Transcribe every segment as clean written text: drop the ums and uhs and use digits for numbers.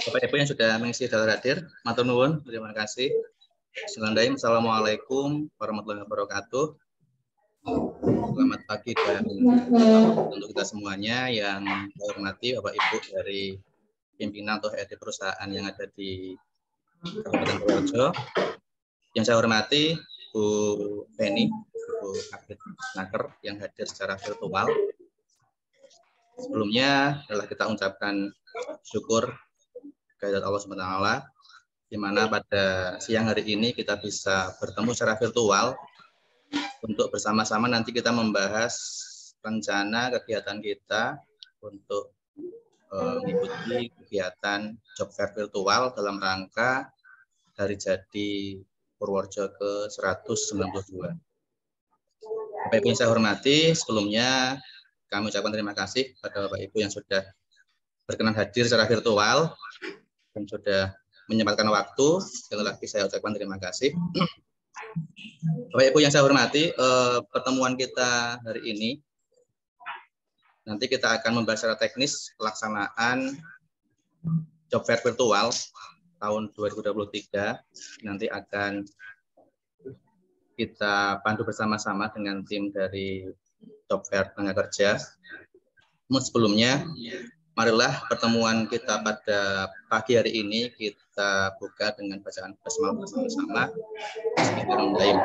Bapak Ibu yang sudah mengisi daftar hadir, matur nuwun, terima kasih. Bismillahirrahmanirrahim. Assalamualaikum warahmatullahi wabarakatuh. Selamat pagi dan untuk kita semuanya yang saya hormati Bapak Ibu dari pimpinan atau HRD perusahaan yang ada di Kabupaten Purworejo. Yang saya hormati Bu Penny, Bu Kabid Naker yang hadir secara virtual. Sebelumnya adalah kita ucapkan syukur kehadirat Allah SWT, di mana pada siang hari ini kita bisa bertemu secara virtual untuk bersama-sama nanti kita membahas rencana kegiatan kita untuk mengikuti kegiatan job fair virtual dalam rangka Hari Jadi Purworejo ke-192. Bapak Ibu yang saya hormati, sebelumnya kami ucapkan terima kasih pada Bapak Ibu yang sudah berkenan hadir secara virtual dan sudah menyempatkan waktu. Sekali lagi saya ucapkan terima kasih. Bapak Ibu yang saya hormati, pertemuan kita hari ini nanti kita akan membahas secara teknis pelaksanaan job fair virtual tahun 2023. Nanti akan kita pandu bersama-sama dengan tim dari job fair tenaga kerja. Namun sebelumnya, marilah pertemuan kita pada pagi hari ini kita buka dengan bacaan basmalah bersama-sama. Bismillahirrahmanirrahim.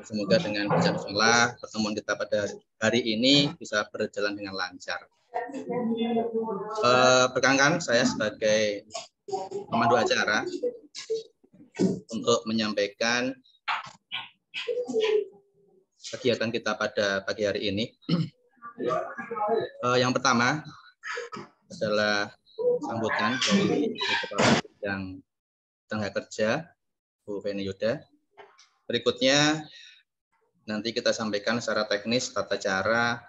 Semoga dengan bacaan basmalah pertemuan kita pada hari ini bisa berjalan dengan lancar. Perkenalkan saya sebagai pemandu acara untuk menyampaikan kegiatan kita pada pagi hari ini. Yang pertama adalah sambutan dari Kepala Bidang Tenaga Kerja, Bu Penny Yuda. Berikutnya nanti kita sampaikan secara teknis tata cara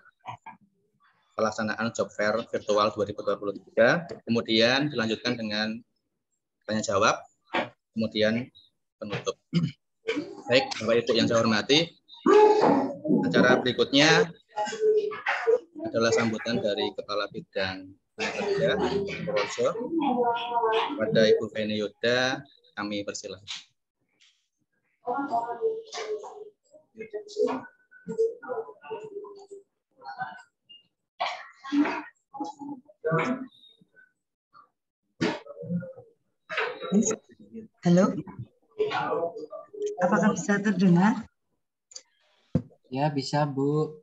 pelaksanaan job fair virtual 2023. Kemudian dilanjutkan dengan tanya jawab, kemudian penutup. Baik, Bapak Ibu yang saya hormati, acara berikutnya adalah sambutan dari Kepala Bidang Tenaga Kerja Purworejo. Pada Ibu Penny Yuda, kami persilahkan. Halo, apakah bisa terdengar? Ya, bisa, Bu.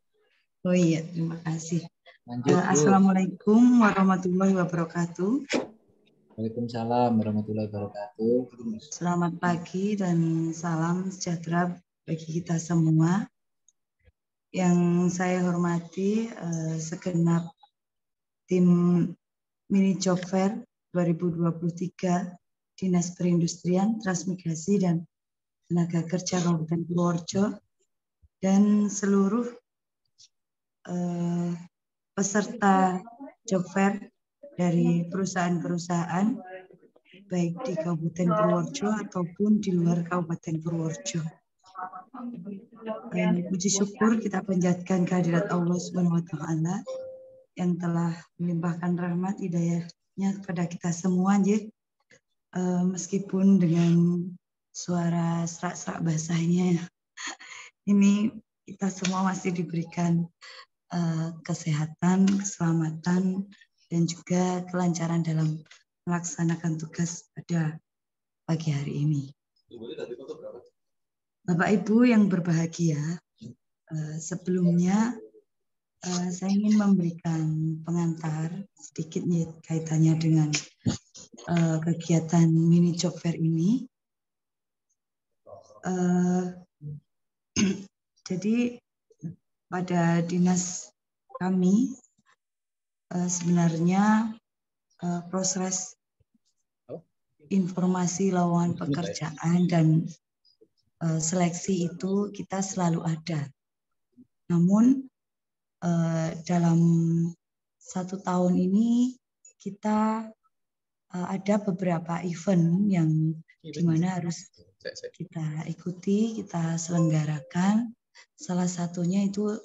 Oh iya, terima kasih. Lanjut, Bu. Assalamualaikum warahmatullahi wabarakatuh. Waalaikumsalam warahmatullahi wabarakatuh. Selamat pagi dan salam sejahtera bagi kita semua. Yang saya hormati segenap tim mini job fair 2023 Dinas Perindustrian, Transmigrasi dan Tenaga Kerja Kabupaten Purworejo dan seluruh peserta job fair dari perusahaan-perusahaan baik di Kabupaten Purworejo ataupun di luar Kabupaten Purworejo. Puji syukur kita panjatkan kehadirat Allah Subhanahu wa Ta'ala yang telah melimpahkan rahmat hidayahnya kepada kita semua, meskipun dengan suara serak-serak basahnya. Ini kita semua masih diberikan kesehatan, keselamatan, dan juga kelancaran dalam melaksanakan tugas pada pagi hari ini. Bapak Ibu yang berbahagia, sebelumnya saya ingin memberikan pengantar sedikit kaitannya dengan kegiatan mini job fair ini. Jadi pada dinas kami sebenarnya proses informasi lowongan pekerjaan dan seleksi itu kita selalu ada. Namun dalam 1 tahun ini kita ada beberapa event yang dimana harus kita ikuti, kita selenggarakan. Salah satunya itu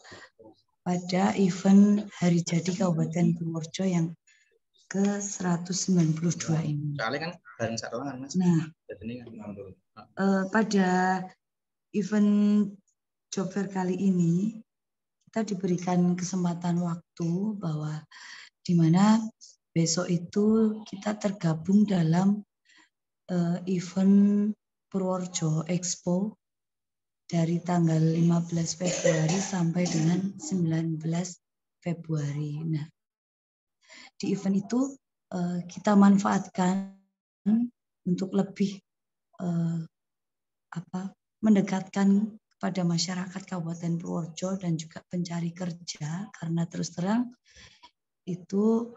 pada event Hari Jadi Kabupaten Purworejo yang ke-192 ini. Nah, pada event job fair kali ini kita diberikan kesempatan waktu bahwa di mana besok itu kita tergabung dalam event Purworejo Expo dari tanggal 15 Februari sampai dengan 19 Februari. Nah, di event itu kita manfaatkan untuk lebih mendekatkan pada masyarakat Kabupaten Purworejo dan juga pencari kerja, karena terus terang itu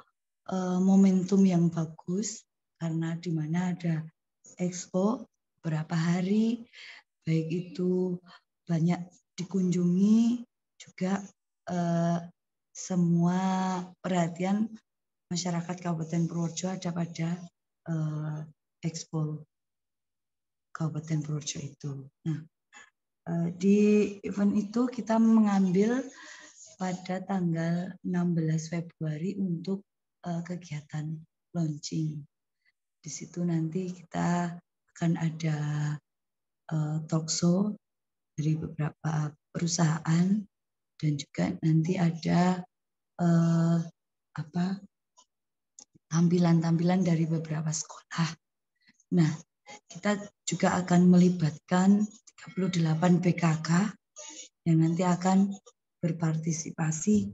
momentum yang bagus karena di mana ada expo berapa hari, baik itu banyak dikunjungi, juga semua perhatian masyarakat Kabupaten Purworejo ada pada expo Kabupaten Purworejo itu. Nah, di event itu kita mengambil pada tanggal 16 Februari untuk kegiatan launching. Di situ nanti kita akan ada talk show dari beberapa perusahaan dan juga nanti ada tampilan-tampilan dari beberapa sekolah. Nah, kita juga akan melibatkan 38 PKK yang nanti akan berpartisipasi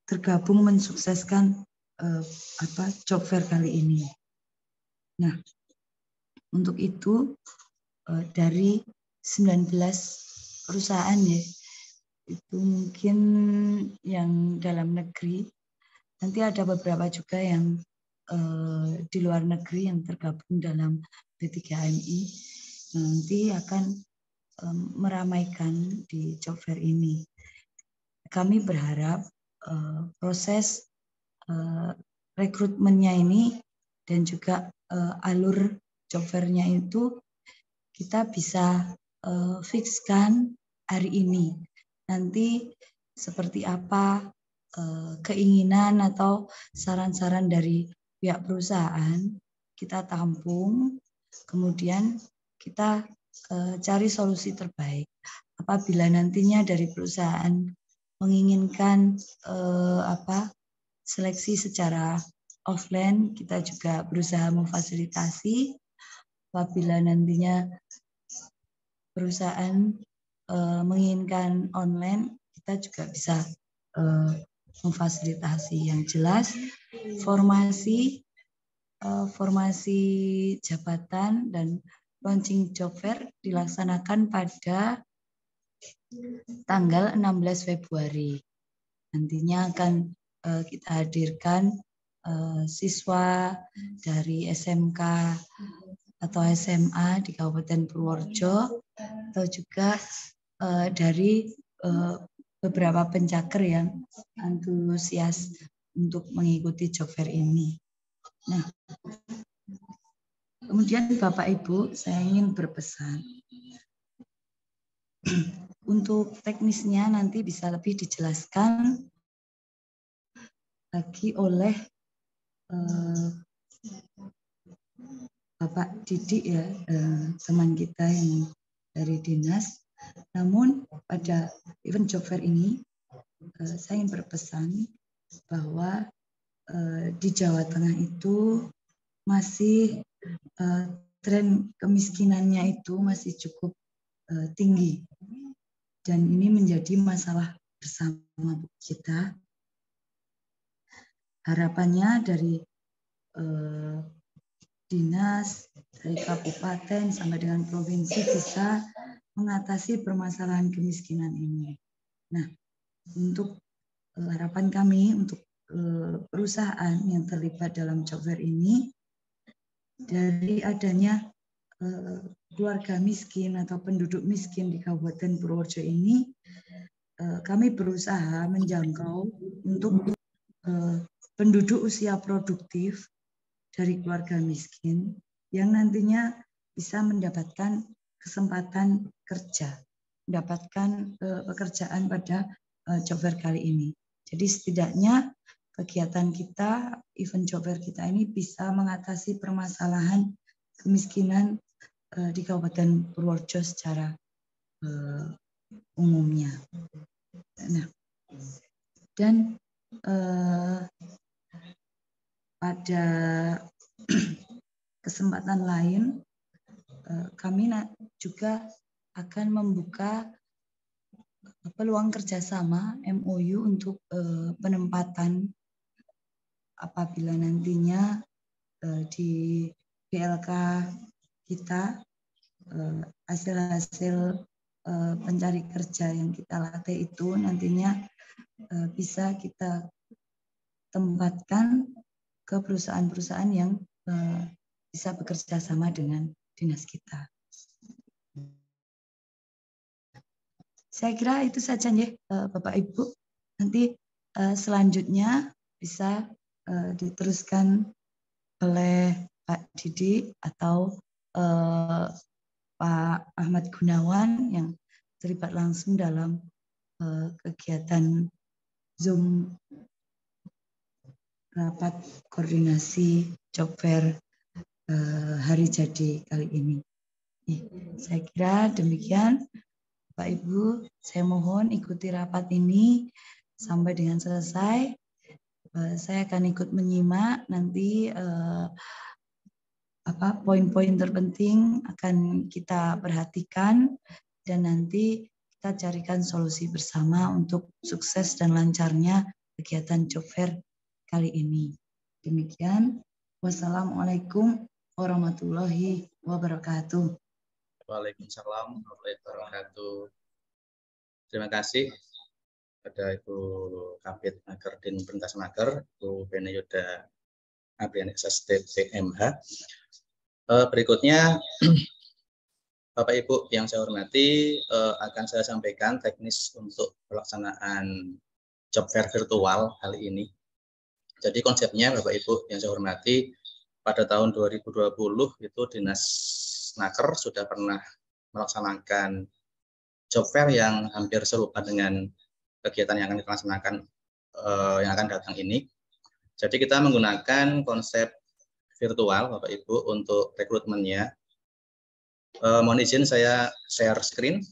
tergabung mensukseskan job fair kali ini. Nah, untuk itu dari 19 perusahaan ya, itu mungkin yang dalam negeri, nanti ada beberapa juga yang di luar negeri yang tergabung dalam B3MI, nanti akan meramaikan di job fair ini. Kami berharap proses rekrutmennya ini dan juga alur job fair-nya itu kita bisa fikskan hari ini. Nanti seperti apa keinginan atau saran-saran dari pihak perusahaan kita tampung, kemudian kita cari solusi terbaik. Apabila nantinya dari perusahaan menginginkan seleksi secara offline, kita juga berusaha memfasilitasi. Apabila nantinya perusahaan menginginkan online, kita juga bisa memfasilitasi. Yang jelas formasi jabatan dan launching job fair dilaksanakan pada tanggal 16 Februari. Nantinya akan kita hadirkan siswa dari SMK atau SMA di Kabupaten Purworejo, atau juga dari beberapa pencaker yang antusias untuk mengikuti job fair ini. Nah, kemudian Bapak Ibu, saya ingin berpesan untuk teknisnya nanti bisa lebih dijelaskan lagi oleh Bapak Didik ya, teman kita yang dari dinas. Namun pada event job fair ini saya ingin berpesan bahwa di Jawa Tengah itu masih tren kemiskinannya itu masih cukup tinggi, dan ini menjadi masalah bersama kita. Harapannya dari dinas, dari kabupaten sampai dengan provinsi bisa mengatasi permasalahan kemiskinan ini. Nah, untuk harapan kami untuk perusahaan yang terlibat dalam job fair ini, dari adanya keluarga miskin atau penduduk miskin di Kabupaten Purworejo ini, kami berusaha menjangkau untuk penduduk usia produktif dari keluarga miskin yang nantinya bisa mendapatkan kesempatan kerja, mendapatkan pekerjaan pada job fair kali ini. Jadi setidaknya kegiatan kita, event job fair kita ini bisa mengatasi permasalahan kemiskinan di Kabupaten Purworejo secara umumnya. Nah, dan pada kesempatan lain kami juga akan membuka peluang kerjasama MOU untuk penempatan apabila nantinya di PLK kita hasil-hasil pencari kerja yang kita latih itu nantinya bisa kita tempatkan ke perusahaan-perusahaan yang bisa bekerja sama dengan dinas kita. Saya kira itu saja ya Bapak Ibu. Nanti selanjutnya bisa diteruskan oleh Pak Didi atau Pak Ahmad Gunawan yang terlibat langsung dalam kegiatan Zoom rapat koordinasi job fair hari jadi kali ini. Saya kira demikian. Bapak Ibu, saya mohon ikuti rapat ini sampai dengan selesai. Saya akan ikut menyimak nanti poin-poin terpenting akan kita perhatikan dan nanti kita carikan solusi bersama untuk sukses dan lancarnya kegiatan job fair kali ini. Demikian. Wassalamualaikum warahmatullahi wabarakatuh. Waalaikumsalam warahmatullahi wabarakatuh. Terima kasih kepada Ibu Kabid Mager Din Pentas Mager, Ibu Beni Yuda Abriani SSD CMH. Berikutnya, Bapak Ibu yang saya hormati, akan saya sampaikan teknis untuk pelaksanaan job fair virtual kali ini. Jadi konsepnya Bapak Ibu yang saya hormati, pada tahun 2020 itu Dinas Naker sudah pernah melaksanakan job fair yang hampir serupa dengan kegiatan yang akan kita laksanakan yang akan datang ini. Jadi kita menggunakan konsep virtual Bapak Ibu untuk rekrutmennya. Mohon izin saya share screen.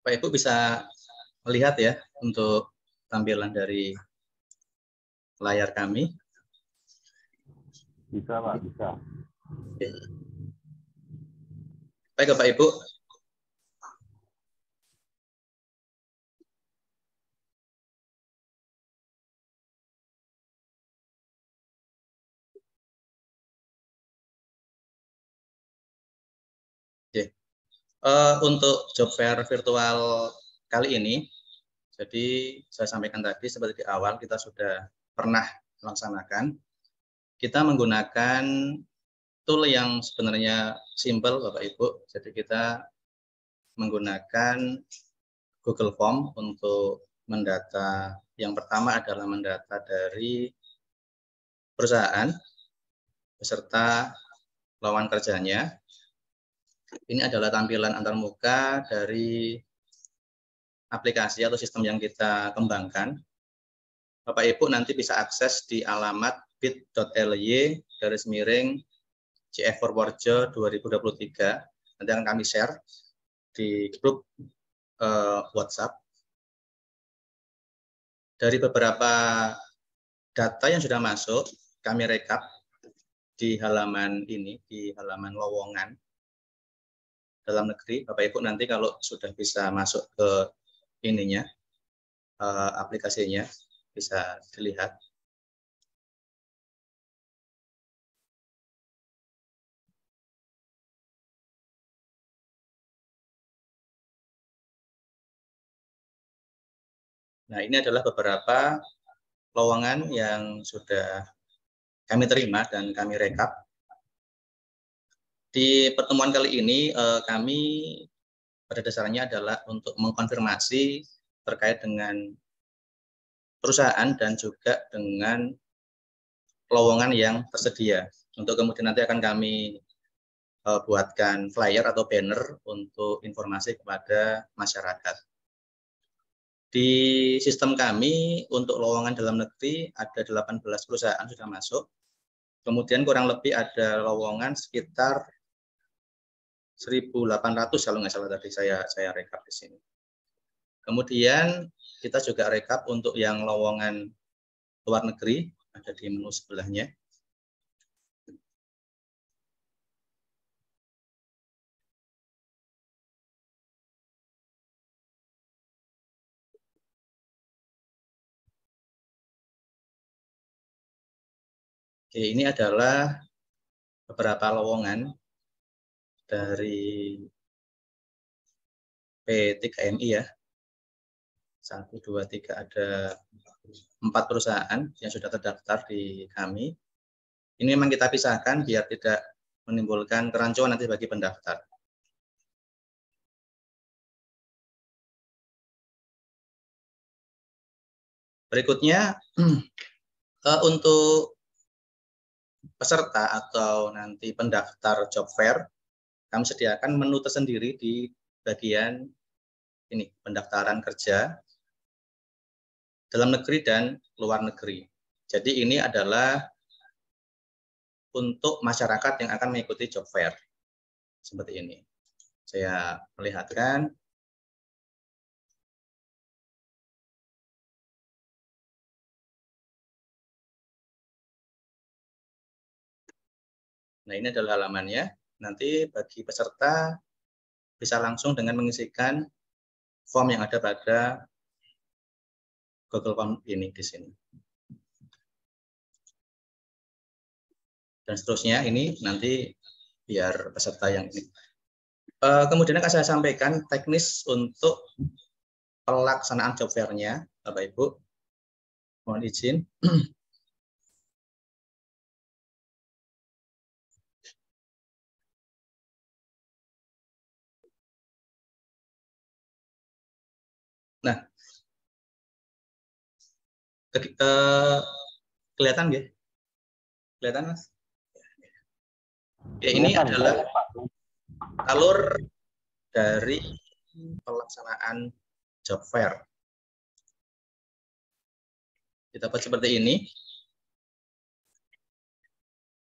Bapak Ibu bisa melihat ya untuk tampilan dari layar kami. Bisa Pak, bisa. Oke. Baik Bapak Ibu. Oke. Untuk job fair virtual kali ini, jadi saya sampaikan tadi seperti di awal kita sudah pernah melaksanakan. Kita menggunakan tool yang sebenarnya simple Bapak Ibu. Jadi kita menggunakan Google Form untuk mendata. Yang pertama adalah mendata dari perusahaan beserta lowongan kerjanya. Ini adalah tampilan antarmuka dari aplikasi atau sistem yang kita kembangkan. Bapak Ibu nanti bisa akses di alamat bit.ly/CF Purworejo 2023. Nanti akan kami share di grup WhatsApp. Dari beberapa data yang sudah masuk, kami rekap di halaman ini, di halaman lowongan dalam negeri. Bapak Ibu nanti kalau sudah bisa masuk ke ininya, aplikasinya, bisa dilihat. Nah, ini adalah beberapa lowongan yang sudah kami terima dan kami rekap. Di pertemuan kali ini kami pada dasarnya adalah untuk mengkonfirmasi terkait dengan perusahaan dan juga dengan lowongan yang tersedia. Untuk kemudian nanti akan kami buatkan flyer atau banner untuk informasi kepada masyarakat. Di sistem kami untuk lowongan dalam negeri ada 18 perusahaan sudah masuk. Kemudian kurang lebih ada lowongan sekitar 1.800 kalau nggak salah tadi saya rekap di sini. Kemudian kita juga rekap untuk yang lowongan luar negeri, ada di menu sebelahnya. Oke, ini adalah beberapa lowongan dari P3MI ya. 1, 2, 3, ada 4 perusahaan yang sudah terdaftar di kami. Ini memang kita pisahkan biar tidak menimbulkan kerancuan nanti bagi pendaftar. Berikutnya, untuk peserta atau nanti pendaftar job fair, kami sediakan menu tersendiri di bagian ini, pendaftaran kerja dalam negeri dan luar negeri. Jadi ini adalah untuk masyarakat yang akan mengikuti job fair. Seperti ini. Saya melihatkan. Nah, ini adalah halamannya. Nanti bagi peserta bisa langsung dengan mengisikan form yang ada pada Google Form ini di sini. Dan seterusnya ini nanti biar peserta yang ini. Kemudian akan saya sampaikan teknis untuk pelaksanaan job fair-nya, Bapak Ibu. Mohon izin. Nah, kelihatan ya? Kelihatan, Mas? Ya, ini adalah alur dari pelaksanaan job fair. Kita buat seperti ini.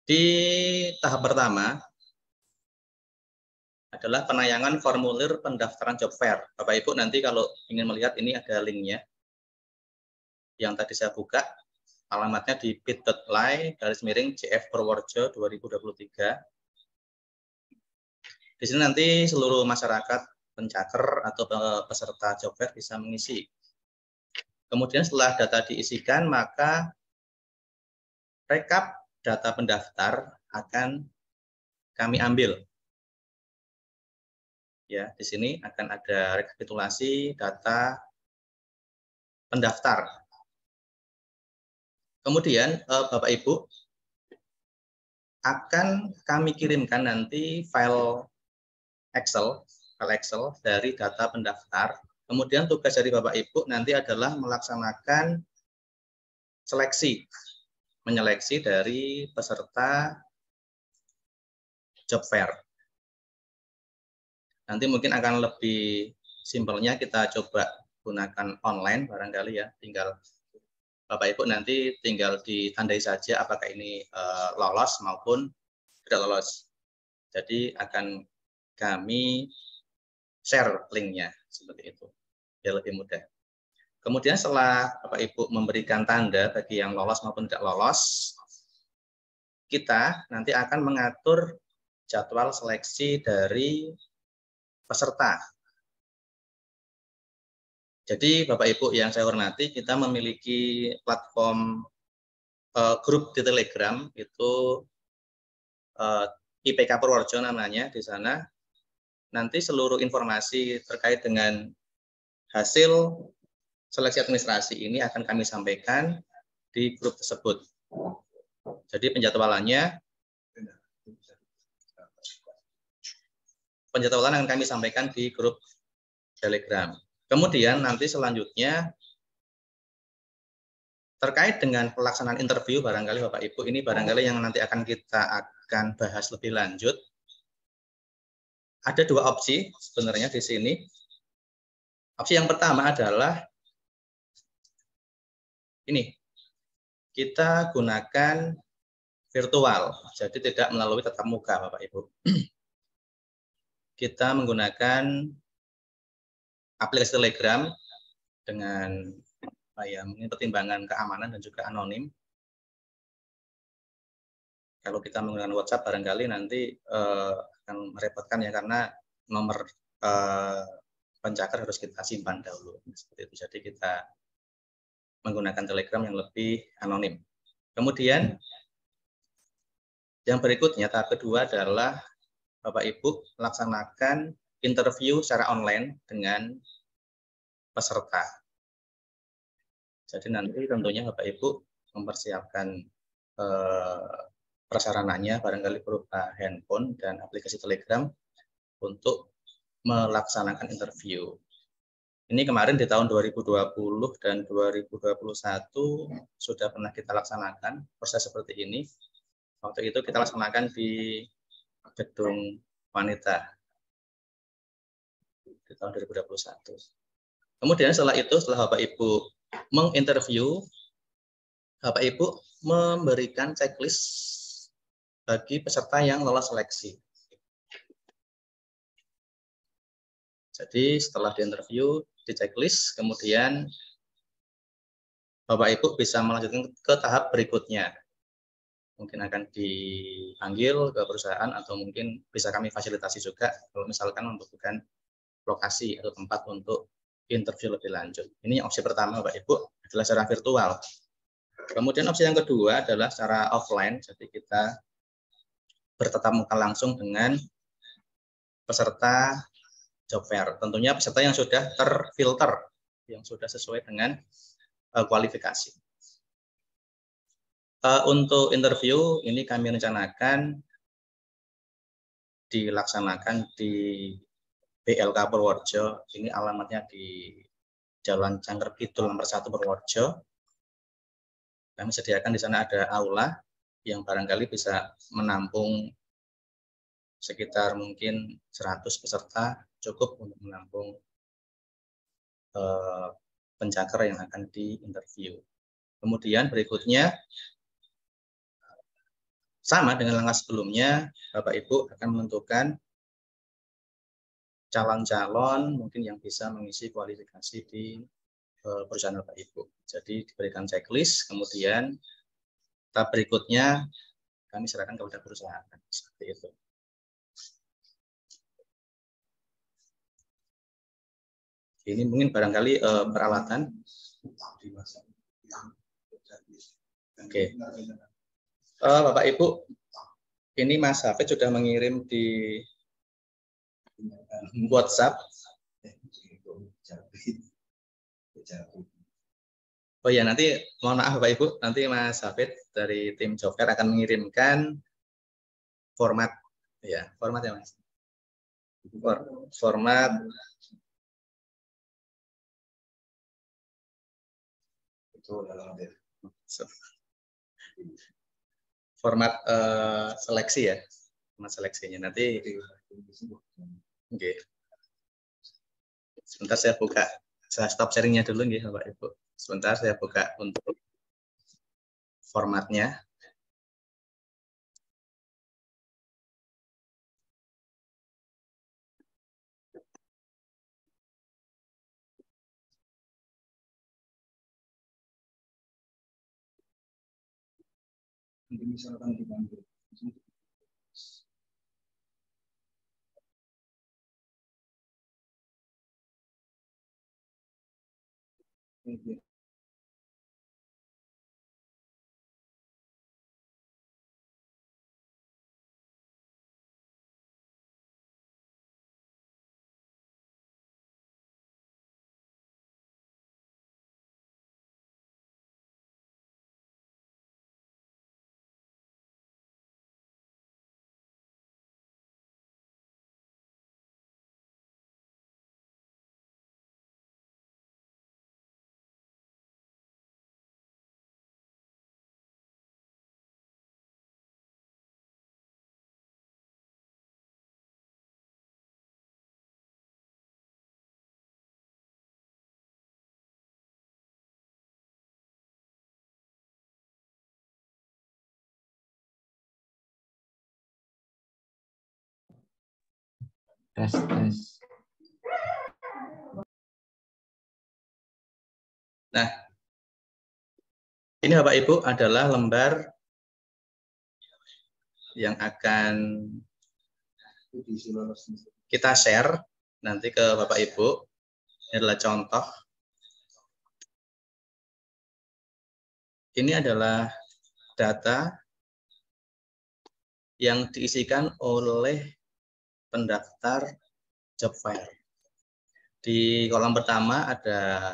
Di tahap pertama adalah penayangan formulir pendaftaran job fair. Bapak Ibu nanti kalau ingin melihat ini ada linknya. Yang tadi saya buka, alamatnya di bit.ly/CF Purworejo 2023. Di sini nanti seluruh masyarakat pencaker atau peserta job fair bisa mengisi. Kemudian setelah data diisikan, maka rekap data pendaftar akan kami ambil. Ya, di sini akan ada rekapitulasi data pendaftar. Kemudian Bapak Ibu akan kami kirimkan nanti file Excel file Excel dari data pendaftar. Kemudian tugas dari Bapak Ibu nanti adalah melaksanakan seleksi, menyeleksi dari peserta job fair. Nanti mungkin akan lebih simpelnya kita coba gunakan online barangkali ya, tinggal Bapak Ibu nanti tinggal ditandai saja apakah ini lolos maupun tidak lolos. Jadi akan kami share linknya seperti itu, biar lebih mudah. Kemudian setelah Bapak Ibu memberikan tanda bagi yang lolos maupun tidak lolos, kita nanti akan mengatur jadwal seleksi dari peserta. Jadi Bapak Ibu yang saya hormati, kita memiliki platform grup di Telegram, itu IPK Purworejo namanya di sana. Nanti seluruh informasi terkait dengan hasil seleksi administrasi ini akan kami sampaikan di grup tersebut. Jadi penjadwalan akan kami sampaikan di grup Telegram. Kemudian nanti selanjutnya terkait dengan pelaksanaan interview, barangkali Bapak Ibu ini barangkali yang nanti kita akan bahas lebih lanjut. Ada dua opsi sebenarnya di sini. Opsi yang pertama adalah ini, kita gunakan virtual, jadi tidak melalui tatap muka Bapak Ibu. Kita menggunakan aplikasi Telegram dengan mungkin pertimbangan keamanan dan juga anonim. Kalau kita menggunakan WhatsApp barangkali nanti akan merepotkan ya, karena nomor pencakar harus kita simpan dahulu seperti itu. Jadi kita menggunakan Telegram yang lebih anonim. Kemudian yang berikutnya, tahap kedua adalah Bapak Ibu melaksanakan interview secara online dengan peserta. Jadi nanti tentunya Bapak Ibu mempersiapkan prasarananya barangkali berupa handphone dan aplikasi Telegram untuk melaksanakan interview. Ini kemarin di tahun 2020 dan 2021 sudah pernah kita laksanakan proses seperti ini. Waktu itu kita laksanakan di Gedung Wanita di tahun 2021. Kemudian setelah itu, setelah Bapak Ibu menginterview, Bapak Ibu memberikan checklist bagi peserta yang lolos seleksi. Jadi setelah diinterview, di checklist, kemudian Bapak Ibu bisa melanjutkan ke tahap berikutnya. Mungkin akan dipanggil ke perusahaan atau mungkin bisa kami fasilitasi juga kalau misalkan membutuhkan lokasi atau tempat untuk interview lebih lanjut. Ini opsi pertama Bapak Ibu adalah secara virtual. Kemudian opsi yang kedua adalah secara offline, jadi kita bertatap muka langsung dengan peserta job fair. Tentunya peserta yang sudah terfilter, yang sudah sesuai dengan kualifikasi. Untuk interview ini kami rencanakan dilaksanakan di BLK Purworejo. Ini alamatnya di Jalan Cangker Kidul nomor 1 Purworejo. Kami sediakan di sana ada aula yang barangkali bisa menampung sekitar mungkin 100 peserta, cukup untuk menampung pencakar yang akan diinterview. Kemudian berikutnya, sama dengan langkah sebelumnya, Bapak Ibu akan menentukan calon-calon mungkin yang bisa mengisi kualifikasi di perusahaan Bapak Ibu. Jadi diberikan checklist, kemudian tahap berikutnya kami serahkan kepada perusahaan. Seperti itu. Ini mungkin barangkali peralatan. Oke. Bapak Ibu, ini Mas Hafid sudah mengirim di WhatsApp. Oh ya, nanti mohon maaf Bapak Ibu, nanti Mas Hafid dari tim Job Fair akan mengirimkan format, ya format ya Mas. format format seleksi ya, format seleksinya nanti. Oke. Sebentar saya buka, saya stop sharingnya dulu nih Bapak Ibu. Sebentar saya buka untuk formatnya. Misalkan dipanggil. Tes. Nah, ini Bapak Ibu adalah lembar yang akan kita share nanti ke Bapak Ibu. Ini adalah contoh. Ini adalah data yang diisikan oleh pendaftar job fair. Di kolom pertama ada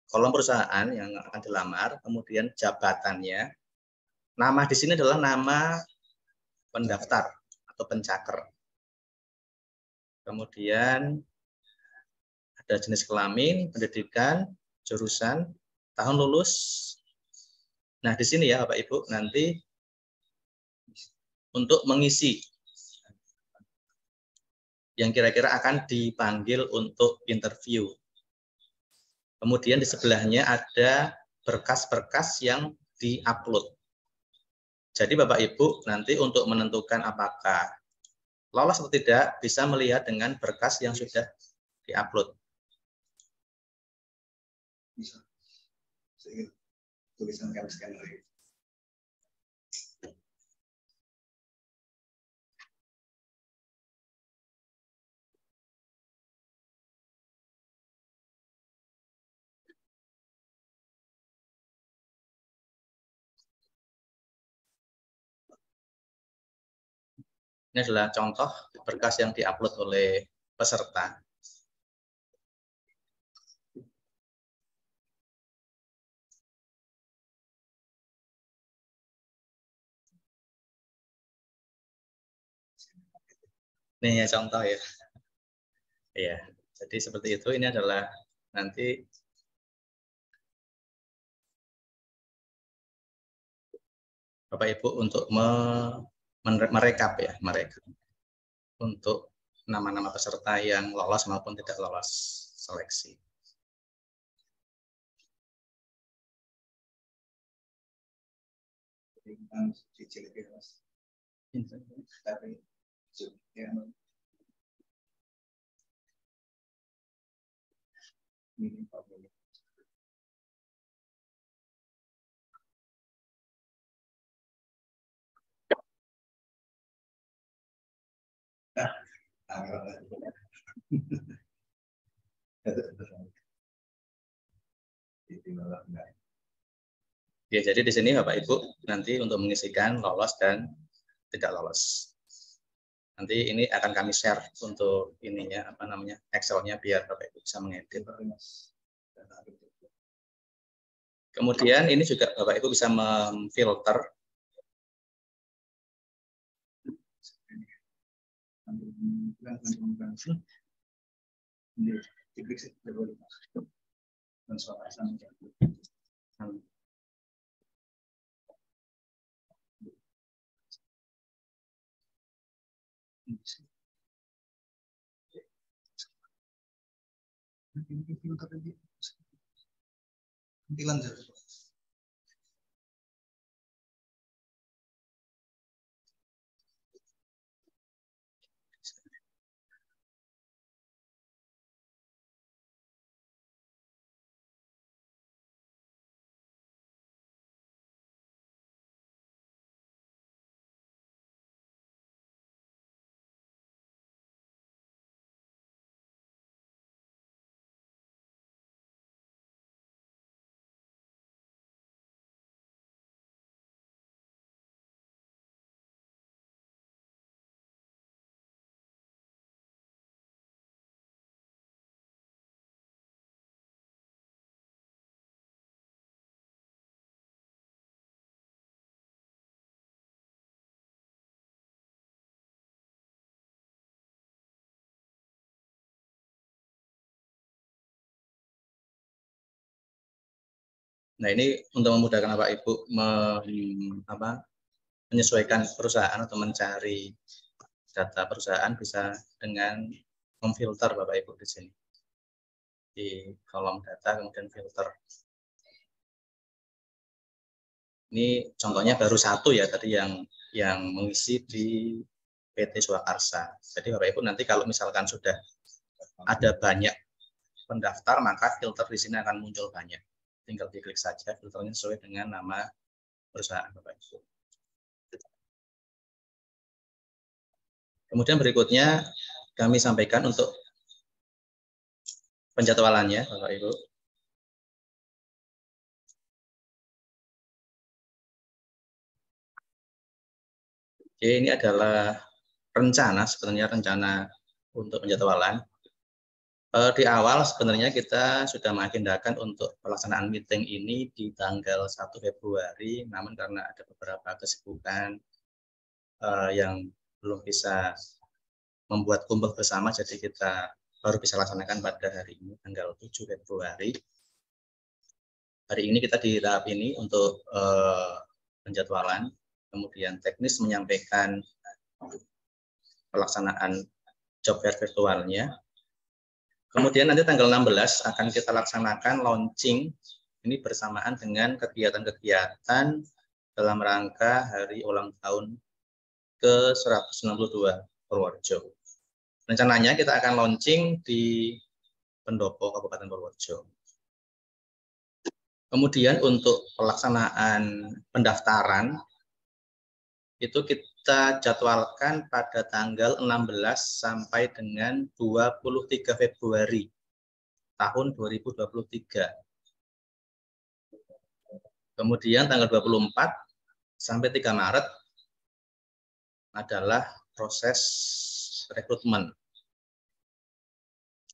kolom perusahaan yang akan dilamar, kemudian jabatannya. Nama di sini adalah nama pendaftar atau pencaker. Kemudian ada jenis kelamin, pendidikan, jurusan, tahun lulus. Nah, di sini ya Bapak Ibu nanti untuk mengisi yang kira-kira akan dipanggil untuk interview. Kemudian di sebelahnya ada berkas-berkas yang di-upload. Jadi Bapak Ibu nanti untuk menentukan apakah lolos atau tidak bisa melihat dengan berkas yang sudah di-upload. Bisa. Tulisan scanner. Ini adalah contoh berkas yang diupload oleh peserta. Ini ya contoh ya. Iya, jadi seperti itu. Ini adalah nanti Bapak Ibu untuk merekap ya, merekap untuk nama-nama peserta yang lolos maupun tidak lolos seleksi. Ya, jadi di sini Bapak Ibu nanti untuk mengisikan lolos dan tidak lolos. Nanti ini akan kami share untuk ininya apa namanya Excel-nya biar Bapak Ibu bisa mengedit. Kemudian ini juga Bapak Ibu bisa memfilter Nah, ini untuk memudahkan Bapak Ibu menyesuaikan perusahaan atau mencari data perusahaan bisa dengan memfilter Bapak Ibu di sini. Di kolom data kemudian filter. Ini contohnya baru satu ya tadi yang mengisi di PT Swakarsa. Jadi Bapak Ibu nanti kalau misalkan sudah ada banyak pendaftar maka filter di sini akan muncul banyak. Tinggal diklik saja filternya sesuai dengan nama perusahaan Bapak Ibu. Kemudian berikutnya kami sampaikan untuk penjadwalannya Bapak Ibu. Oke, ini adalah sebenarnya rencana untuk penjadwalan. Di awal sebenarnya kita sudah mengagendakan untuk pelaksanaan meeting ini di tanggal 1 Februari, namun karena ada beberapa kesibukan yang belum bisa membuat kumpul bersama, jadi kita baru bisa laksanakan pada hari ini, tanggal 7 Februari. Hari ini kita di tahap ini untuk penjadwalan, kemudian teknis menyampaikan pelaksanaan job fair virtualnya. Kemudian nanti tanggal 16 akan kita laksanakan launching ini bersamaan dengan kegiatan-kegiatan dalam rangka hari ulang tahun ke-192 Purworejo. Rencananya kita akan launching di Pendopo, Kabupaten Purworejo. Kemudian untuk pelaksanaan pendaftaran itu kita jadwalkan pada tanggal 16 sampai dengan 23 Februari tahun 2023. Kemudian tanggal 24 sampai 3 Maret adalah proses rekrutmen.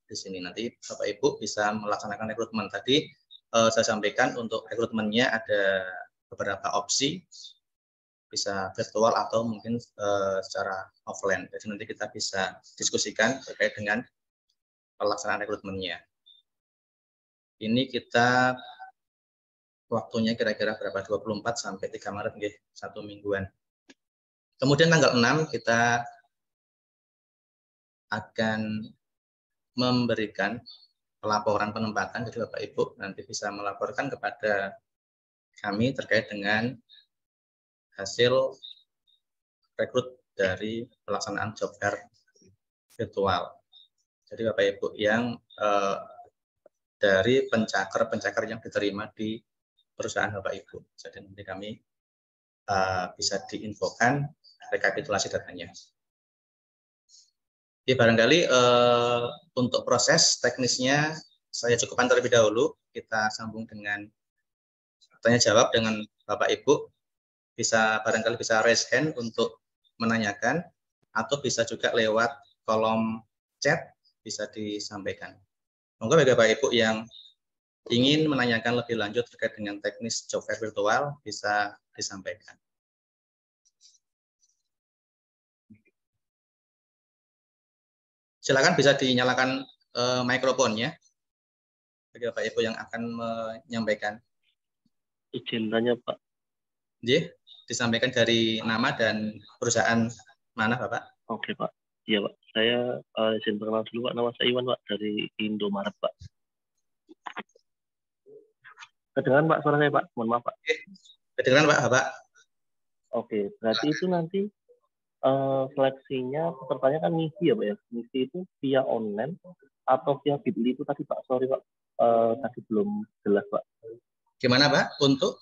Di sini nanti Bapak Ibu bisa melaksanakan rekrutmen. Tadi saya sampaikan untuk rekrutmennya ada beberapa opsi, bisa virtual atau mungkin secara offline. Jadi nanti kita bisa diskusikan terkait dengan pelaksanaan rekrutmennya. Ini kita waktunya kira-kira berapa? 24 sampai 3 Maret, nggih, 1 mingguan. Kemudian tanggal 6 kita akan memberikan pelaporan penempatan. Jadi Bapak Ibu nanti bisa melaporkan kepada kami terkait dengan hasil rekrut dari pelaksanaan job fair virtual. Jadi Bapak Ibu yang dari pencakar yang diterima di perusahaan Bapak Ibu. Jadi nanti kami bisa diinfokan rekapitulasi datanya. Jadi barangkali untuk proses teknisnya saya cukupkan terlebih dahulu. Kita sambung dengan tanya jawab dengan Bapak Ibu. Barangkali bisa raise hand untuk menanyakan atau bisa juga lewat kolom chat bisa disampaikan. Monggo bagi Bapak Ibu yang ingin menanyakan lebih lanjut terkait dengan teknis job fair virtual bisa disampaikan. Silakan bisa dinyalakan mikrofonnya bagi Bapak Ibu yang akan menyampaikan. Izin tanya Pak. Jadi, disampaikan dari nama dan perusahaan mana Bapak? Oke Pak. Iya Pak. Saya izin perkenalan dulu Pak. Nama saya Iwan Pak dari Indomaret Pak. Kedengaran Pak suara saya Pak? Mohon maaf Pak. Kedengaran Pak? Oke. Berarti itu nanti seleksinya pesertanya kan ngisi ya Pak ya? Ngisi itu via online atau via Bitly itu tadi Pak? Sorry Pak. Tadi belum jelas Pak. Gimana Pak? Untuk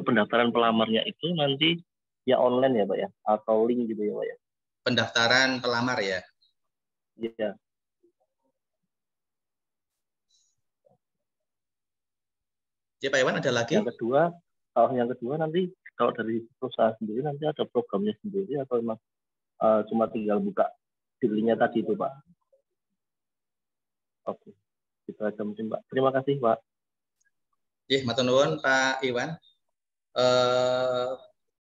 pendaftaran pelamarnya itu nanti ya online ya Pak ya? Atau link gitu ya Pak ya? Pendaftaran pelamar ya? Iya. Jadi Pak Iwan ada lagi? Yang kedua nanti kalau dari perusahaan sendiri nanti ada programnya sendiri atau memang cuma tinggal buka linknya tadi itu Pak? Oke, itu aja mungkin Pak. Terima kasih Pak. Matur nuwun Pak Iwan.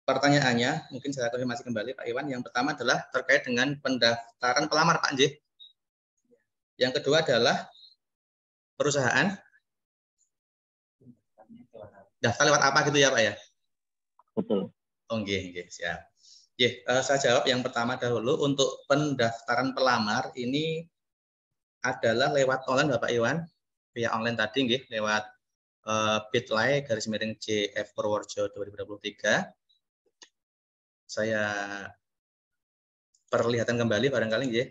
Pertanyaannya mungkin saya konfirmasi kembali Pak Iwan. Yang pertama adalah terkait dengan pendaftaran pelamar Pak Nji. Yang kedua adalah perusahaan. Daftar lewat apa gitu ya Pak ya? Betul. Oh, nggih, siap. Saya jawab yang pertama dahulu. Untuk pendaftaran pelamar ini adalah lewat online Bapak Iwan. Via online tadi nggih, lewat bit.ly/JF Purworejo 2023. Saya perlihatkan kembali barangkali nggih.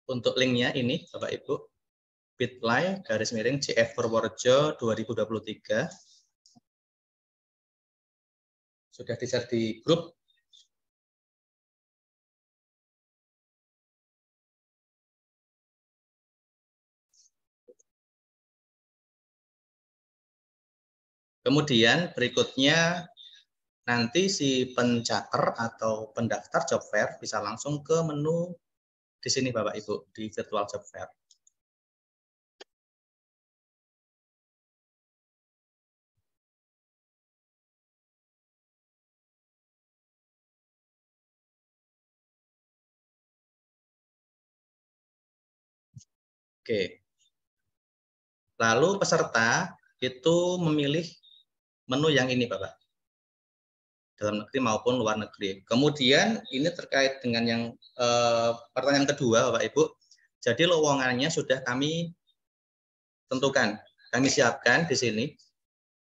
Untuk linknya ini Bapak Ibu, bit.ly/JF Purworejo 2023. Sudah di-share di grup. Kemudian berikutnya nanti si pencaker atau pendaftar job fair bisa langsung ke menu di sini Bapak Ibu, di virtual job fair. Oke. Lalu peserta itu memilih menu yang ini Bapak, dalam negeri maupun luar negeri. Kemudian ini terkait dengan yang pertanyaan kedua Bapak Ibu. Jadi lowongannya sudah kami tentukan, kami siapkan di sini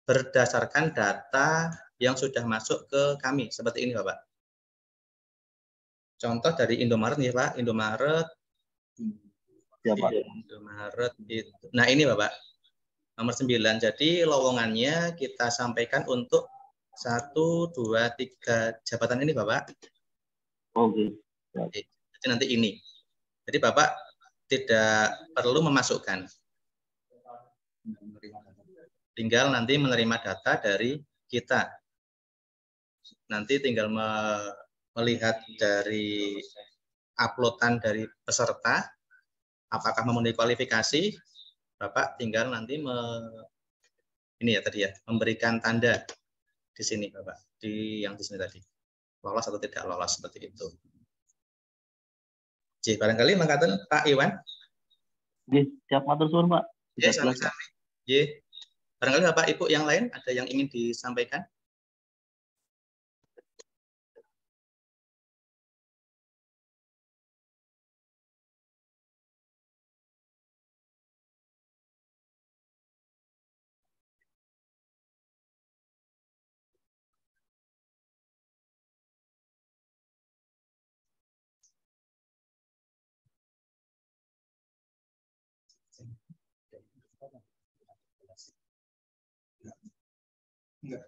berdasarkan data yang sudah masuk ke kami seperti ini Bapak. Contoh dari Indomaret nih Pak, Indomaret itu. Nah ini Bapak, nomor 9. Jadi lowongannya kita sampaikan untuk 1, 2, 3 jabatan ini Bapak. Oke. Jadi nanti ini. Jadi Bapak tidak perlu memasukkan. Tinggal nanti menerima data dari kita. Nanti tinggal melihat dari uploadan dari peserta, apakah memenuhi kualifikasi, Bapak tinggal nanti memberikan tanda di sini Bapak, yang di sini tadi, lolos atau tidak lolos seperti itu. Jadi barangkali mengatakan Pak Iwan. Siap matur suwun Pak. Sami-sami. Barangkali Bapak Ibu yang lain ada yang ingin disampaikan? Enggak.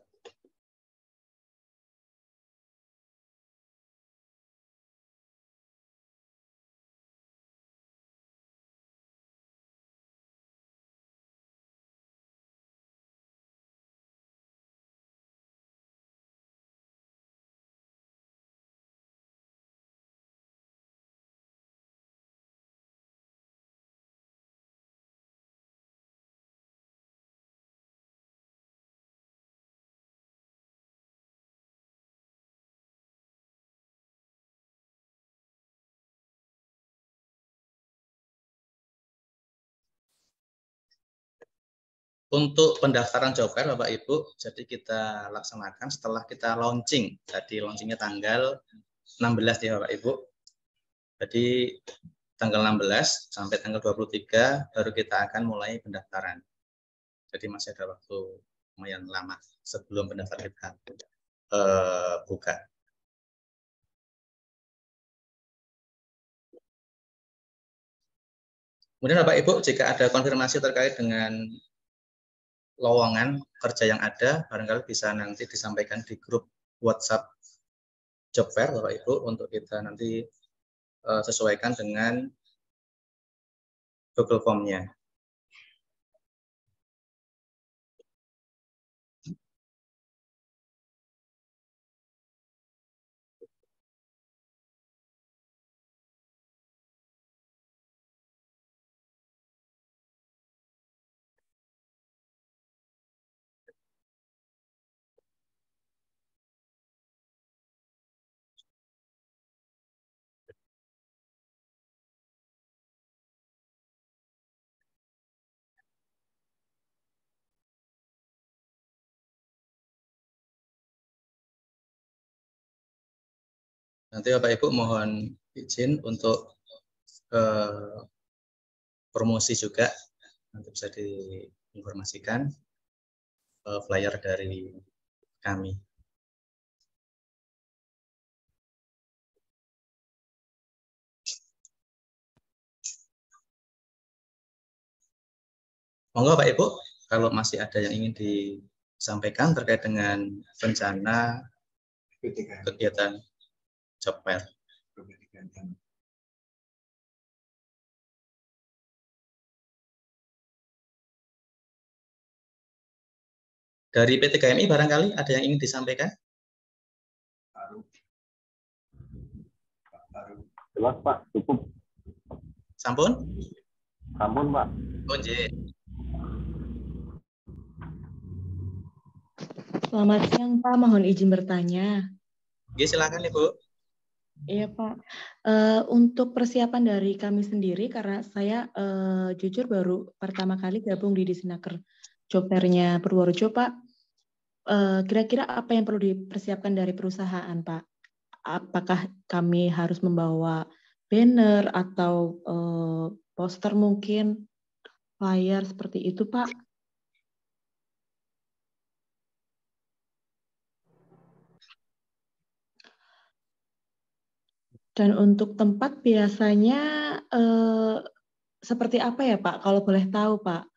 Untuk pendaftaran job fair Bapak Ibu, jadi kita laksanakan setelah kita launching. Tadi launchingnya tanggal 16 ya Bapak Ibu. Jadi tanggal 16 sampai tanggal 23 baru kita akan mulai pendaftaran. Jadi masih ada waktu lumayan lama sebelum pendaftaran kita buka. Kemudian Bapak Ibu, jika ada konfirmasi terkait dengan lowongan kerja yang ada, barangkali bisa nanti disampaikan di grup WhatsApp job fair Bapak Ibu untuk kita nanti sesuaikan dengan Google Form-nya. Nanti Bapak Ibu mohon izin untuk promosi juga, nanti bisa diinformasikan flyer dari kami. Monggo Bapak Ibu, kalau masih ada yang ingin disampaikan terkait dengan rencana kegiatan job fair. Dari PT KMI barangkali ada yang ingin disampaikan? Jelas Pak, cukup. Sampun? Sampun Pak. Oh, nggih. Selamat siang Pak, mohon izin bertanya. Oke, silakan Ibu. Iya Pak, untuk persiapan dari kami sendiri, karena saya jujur baru pertama kali gabung di Disnaker Job Fair-nya Purworejo Pak, kira-kira apa yang perlu dipersiapkan dari perusahaan Pak? Apakah kami harus membawa banner atau poster mungkin, flyer seperti itu Pak? Dan untuk tempat biasanya seperti apa ya Pak? Kalau boleh tahu Pak,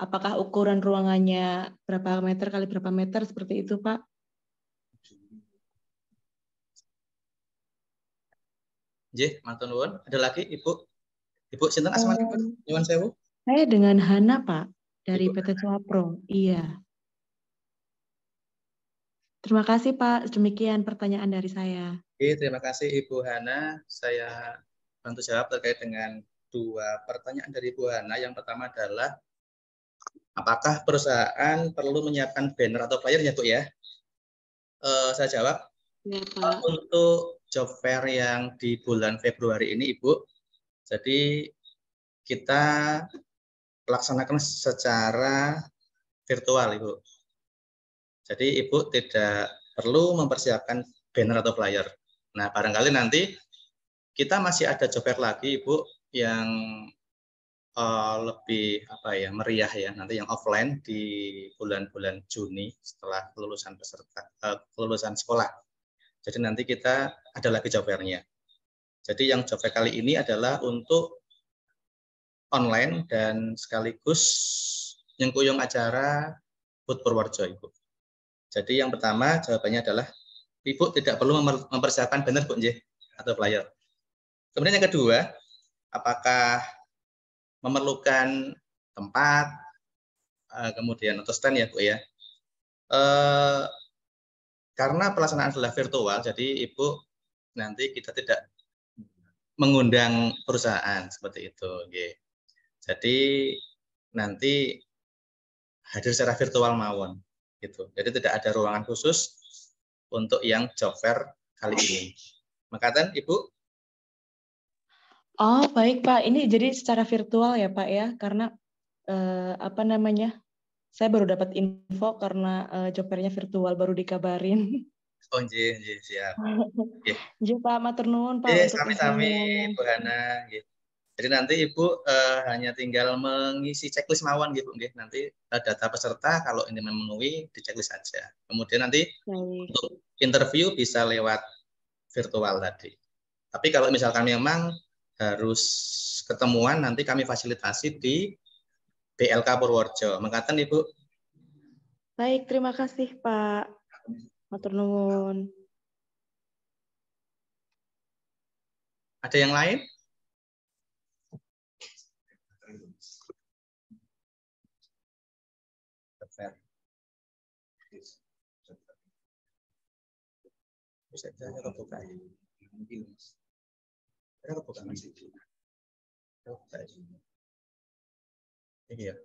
apakah ukuran ruangannya berapa meter kali berapa meter seperti itu Pak? Nggih, matur nuwun. Ada lagi Ibu? Ibu sinten asmanipun? Nyuwun sewu. Saya dengan Hana Pak dari Ibu PT Swapro. Iya. Terima kasih Pak. Demikian pertanyaan dari saya. Oke, terima kasih Ibu Hana. Saya bantu jawab terkait dengan dua pertanyaan dari Ibu Hana. Yang pertama adalah apakah perusahaan perlu menyiapkan banner atau flyer ya Bu ya? Saya jawab. Ya Pak. Untuk job fair yang di bulan Februari ini Ibu, jadi kita laksanakan secara virtual Ibu. Jadi Ibu tidak perlu mempersiapkan banner atau flyer. Nah, barangkali nanti kita masih ada job fair lagi Ibu yang lebih meriah ya, nanti yang offline di bulan-bulan Juni setelah kelulusan sekolah. Jadi nanti kita ada lagi job fair-nya. Jadi yang job fair kali ini adalah untuk online dan sekaligus nyengkuyung acara HUT Purworejo Ibu. Jadi yang pertama jawabannya adalah Ibu tidak perlu mempersiapkan banner Bu nggih atau flyer. Kemudian yang kedua, apakah memerlukan tempat kemudian atau stand ya Bu ya? Karena pelaksanaan adalah virtual, jadi Ibu nanti kita tidak mengundang perusahaan seperti itu. Okay. Jadi nanti hadir secara virtual mawon, gitu. Jadi tidak ada ruangan khusus untuk yang job fair kali ini. Makaten Ibu? Oh baik Pak, ini jadi secara virtual ya Pak ya, karena apa namanya Saya baru dapat info karena job fair-nya virtual, baru dikabarin. Oh, nggih, siap. Nggih. Nggih, Pak, matur nuwun, Pak, untuk Sami-sami infonya. Bu Hana, nggih. Jadi nanti Ibu hanya tinggal mengisi checklist mawon gitu, nggih. Nanti data peserta kalau ini memenuhi di checklist saja. Kemudian nanti untuk interview bisa lewat virtual tadi. Tapi kalau misalkan memang harus ketemuan, nanti kami fasilitasi di BLK Purworejo. Mengatakan Ibu. Baik, terima kasih Pak. Matur nuwun. Ada yang lain? Bisa saya kebuka ya? Saya kebuka masih. Iya.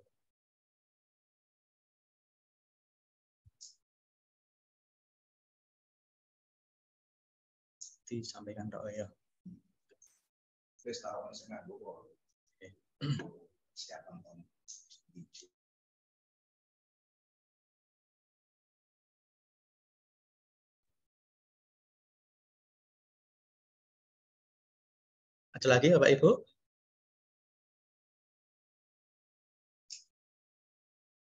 Disampaikan Pak ya. Ada lagi Bapak Ibu?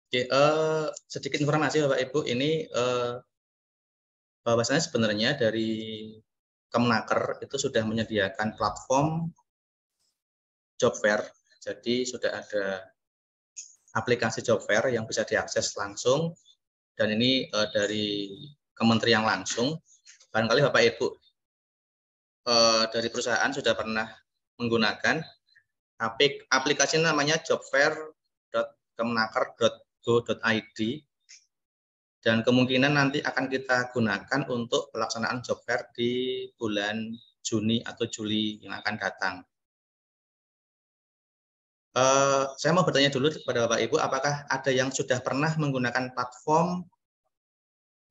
Oke, sedikit informasi Bapak Ibu, ini bahwasanya sebenarnya dari Kemenaker itu sudah menyediakan platform job fair. Jadi sudah ada aplikasi job fair yang bisa diakses langsung, dan ini dari kementerian langsung. Barangkali Bapak Ibu dari perusahaan sudah pernah menggunakan aplikasi namanya jobfair.kemenaker.go.id, dan kemungkinan nanti akan kita gunakan untuk pelaksanaan job fair di bulan Juni atau Juli yang akan datang. Saya mau bertanya dulu kepada Bapak Ibu, apakah ada yang sudah pernah menggunakan platform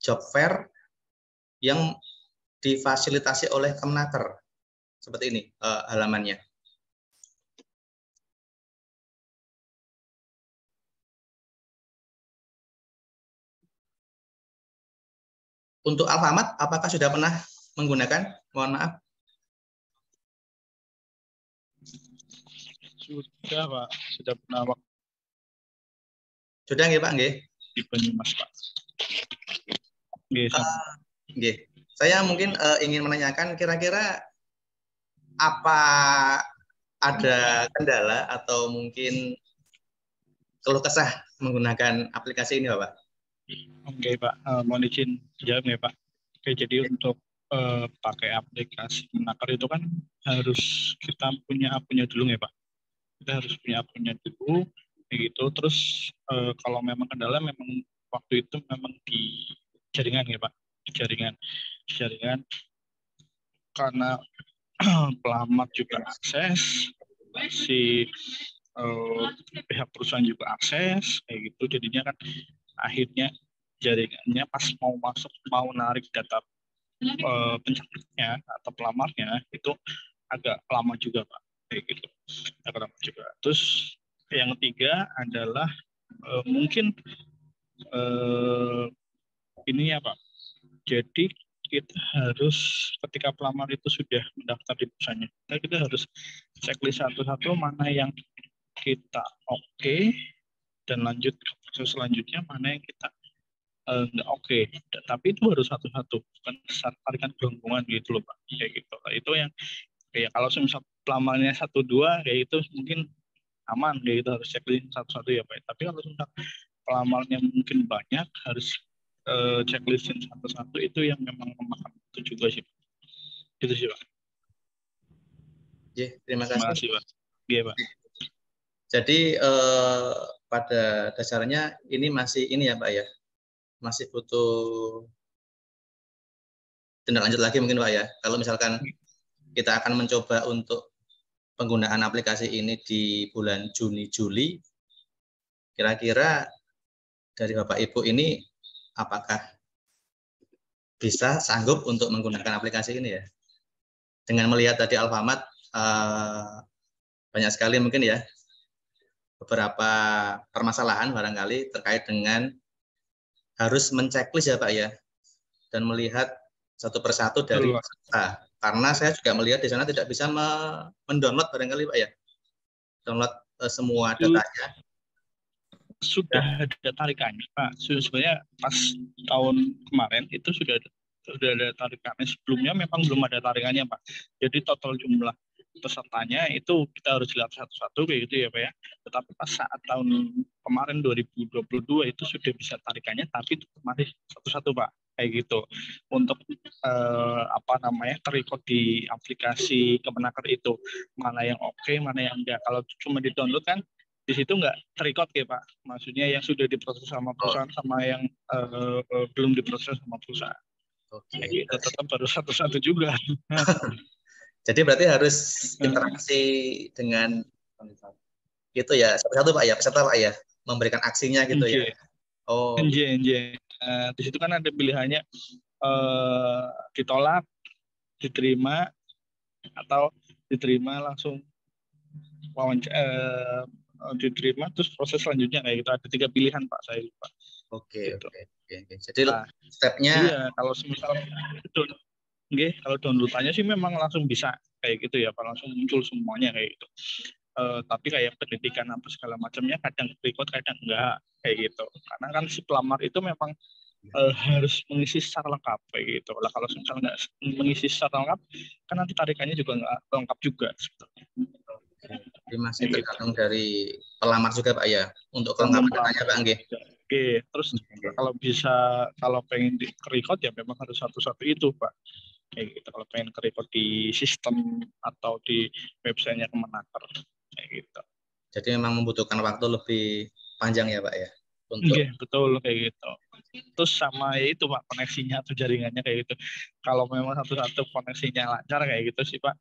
job fair yang difasilitasi oleh Kemenaker? Seperti ini halamannya. Untuk Alfamart, apakah sudah pernah menggunakan? Mohon maaf. Sudah Pak, sudah pernah Pak. Sudah nggih Pak, nggih? Di Banyumas Pak. Nggih, nggih. Saya mungkin ingin menanyakan kira-kira apa ada kendala atau mungkin keluh kesah menggunakan aplikasi ini Bapak? Oke Pak, mohon izin jawab ya Pak. Oke, jadi untuk pakai aplikasi Kemenaker itu kan harus kita punya akunnya dulu ya Pak. Kita harus punya akunnya dulu, kayak gitu. Terus kalau memang kendala memang waktu itu memang di jaringan ya Pak, di jaringan karena pelamar juga akses, si pihak perusahaan juga akses, kayak gitu. Jadinya kan akhirnya jaringannya pas mau masuk, mau narik data pencapaiannya atau pelamarnya itu agak lama juga Pak, kayak gitu, agak lama juga. Terus yang ketiga adalah mungkin ini ya Pak, jadi kita harus ketika pelamar itu sudah mendaftar di perusahaannya, kita harus checklist satu-satu mana yang kita oke, dan lanjut ke proses selanjutnya mana yang kita nggak oke. Tapi itu harus satu-satu, bukan tarikan berhubungan gitu loh Pak, kayak gitu. Itu yang kayak kalau misal pelamarnya 1-2 kayak itu mungkin aman, kayak itu harus checklist satu-satu ya Pak. Tapi kalau misal pelamarnya mungkin banyak, harus checklistin satu-satu, itu yang memang memakan itu juga sih Pak. Gitu sih Pak. Terima kasih Pak. Iya Pak. Jadi pada dasarnya ini masih ini ya Pak ya, masih butuh tindak lanjut lagi mungkin Pak ya. Kalau misalkan kita akan mencoba untuk penggunaan aplikasi ini di bulan Juni-Juli, kira-kira dari Bapak Ibu ini apakah bisa sanggup untuk menggunakan aplikasi ini ya? Dengan melihat tadi Alfamart banyak sekali mungkin ya beberapa permasalahan barangkali terkait dengan harus menceklis ya Pak ya, dan melihat satu persatu dari peserta. Karena saya juga melihat di sana tidak bisa mendownload barangkali Pak ya, download semua datanya. Sudah ada tarikannya Pak. Sebenarnya pas tahun kemarin itu sudah ada tarikannya. Sebelumnya memang belum ada tarikannya Pak. Jadi total jumlah pesertanya itu kita harus lihat satu-satu kayak gitu ya Pak ya. Tetapi pas saat tahun kemarin 2022 itu sudah bisa tarikannya, tapi itu otomatis satu-satu Pak kayak gitu. Untuk terrecord di aplikasi Kemenaker itu mana yang oke, mana yang enggak. Kalau cuma di download kan di situ nggak terrecord ya Pak. Maksudnya yang sudah diproses sama perusahaan sama yang belum diproses sama perusahaan. Oke. Itu tetap harus satu-satu juga. Jadi berarti harus interaksi dengan itu ya, satu-satu Pak ya, peserta Pak ya, memberikan aksinya gitu ya. Oh. Di situ kan ada pilihannya ditolak, diterima, atau diterima langsung diterima terus proses selanjutnya kayak gitu. Ada 3 pilihan Pak, saya lupa. Oke. Gitu. Oke. Jadi stepnya. Iya, kalau misalnya kalau downloadannya sih memang langsung bisa kayak gitu ya Pak, langsung muncul semuanya kayak gitu. Tapi kayak pendidikan apa segala macamnya kadang record kadang enggak kayak gitu. Karena kan si pelamar itu memang harus mengisi secara lengkap kayak gitu. Lah kalau misalnya nggak mengisi secara lengkap, kan nanti tarikannya juga nggak lengkap juga sebetulnya. Jadi masih tergantung dari pelamar juga Pak ya, untuk kelengkapan datanya Pak Nggih. Oke, terus kalau pengen di record ya memang harus satu-satu itu Pak. Kayak gitu. Kalau pengen record di sistem atau di websitenya Kemenaker kayak gitu. Jadi memang membutuhkan waktu lebih panjang ya Pak ya untuk. Betul kayak gitu. Terus sama itu Pak, koneksinya atau jaringannya kayak gitu. Kalau memang satu-satu koneksinya lancar kayak gitu sih Pak,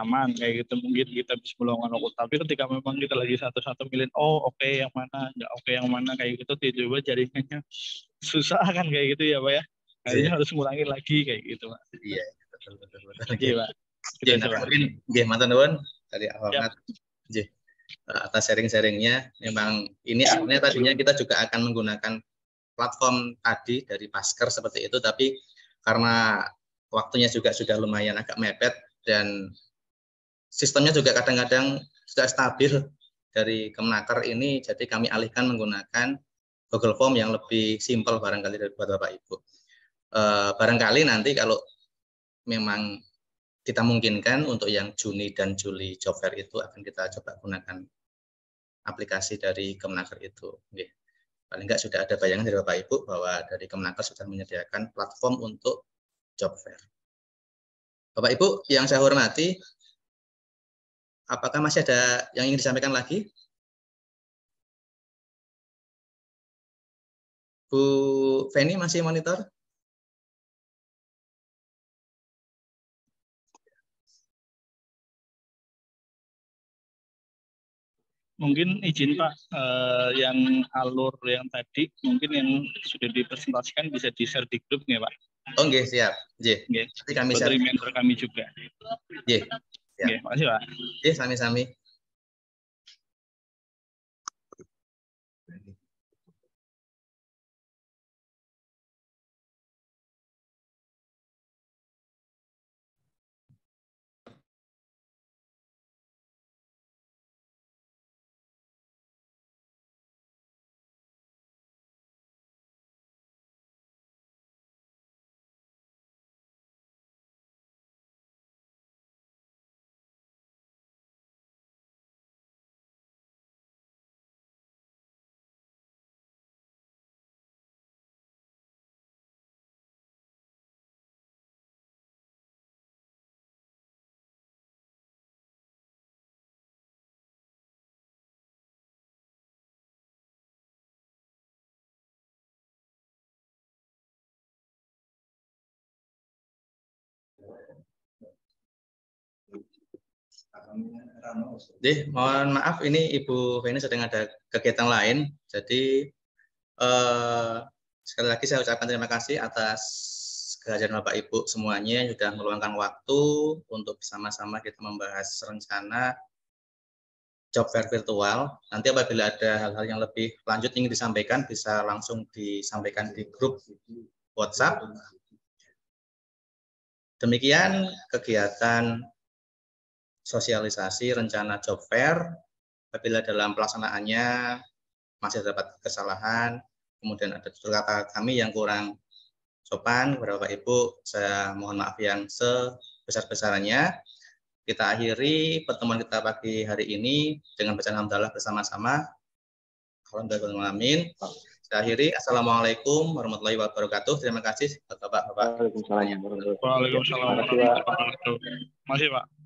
aman kayak gitu, mungkin kita bisa melonggar waktu. Tapi ketika memang kita lagi satu-satu milih oke yang mana, nggak oke yang mana kayak gitu, tiba-tiba jaringannya susah kan kayak gitu ya Pak ya. Akhirnya harus ngulangin lagi kayak gitu Pak. Iya, betul. Iya Pak. Nggih, mantan nuwun dari Ahmad. Nggih. Atas sharing-sharingnya, memang ini awalnya tadinya kita juga akan menggunakan platform tadi dari Pasker seperti itu, tapi karena waktunya juga sudah lumayan agak mepet dan sistemnya juga kadang-kadang sudah stabil dari Kemenaker ini, jadi kami alihkan menggunakan Google Form yang lebih simpel barangkali dari buat Bapak Ibu. Barangkali nanti kalau memang kita mungkinkan untuk yang Juni dan Juli job fair itu akan kita coba gunakan aplikasi dari Kemenaker itu. Oke. Paling enggak sudah ada bayangan dari Bapak Ibu bahwa dari Kemenaker sudah menyediakan platform untuk job fair. Bapak Ibu yang saya hormati, apakah masih ada yang ingin disampaikan lagi? Bu Feni masih monitor? Mungkin izin Pak, yang alur yang tadi mungkin yang sudah dipresentasikan bisa di-share di grup nggak Pak? Oh nggih, siap. Nggih. Nanti kami share. Reminder kami juga. Nggih. Nggih, makasih Pak. Nggih, sami-sami. Mohon maaf ini Ibu Feni sedang ada kegiatan lain. Jadi sekali lagi saya ucapkan terima kasih atas kehadiran Bapak Ibu semuanya yang sudah meluangkan waktu untuk bersama-sama kita membahas rencana job fair virtual. Nanti apabila ada hal-hal yang lebih lanjut ingin disampaikan, bisa langsung disampaikan di grup WhatsApp. Demikian kegiatan sosialisasi rencana job fair. Apabila dalam pelaksanaannya masih terdapat kesalahan, kemudian ada kata kami yang kurang sopan kepada Bapak Ibu, saya mohon maaf yang sebesar-besarnya. Kita akhiri pertemuan kita pagi hari ini dengan bacaan hamdalah bersama-sama. Alhamdulillah. Saya akhiri. Assalamualaikum warahmatullahi wabarakatuh. Terima kasih Bapak-Bapak. Waalaikumsalam warahmatullahi wabarakatuh. Waalaikumsalam warahmatullahi wabarakatuh. Terima kasih Pak.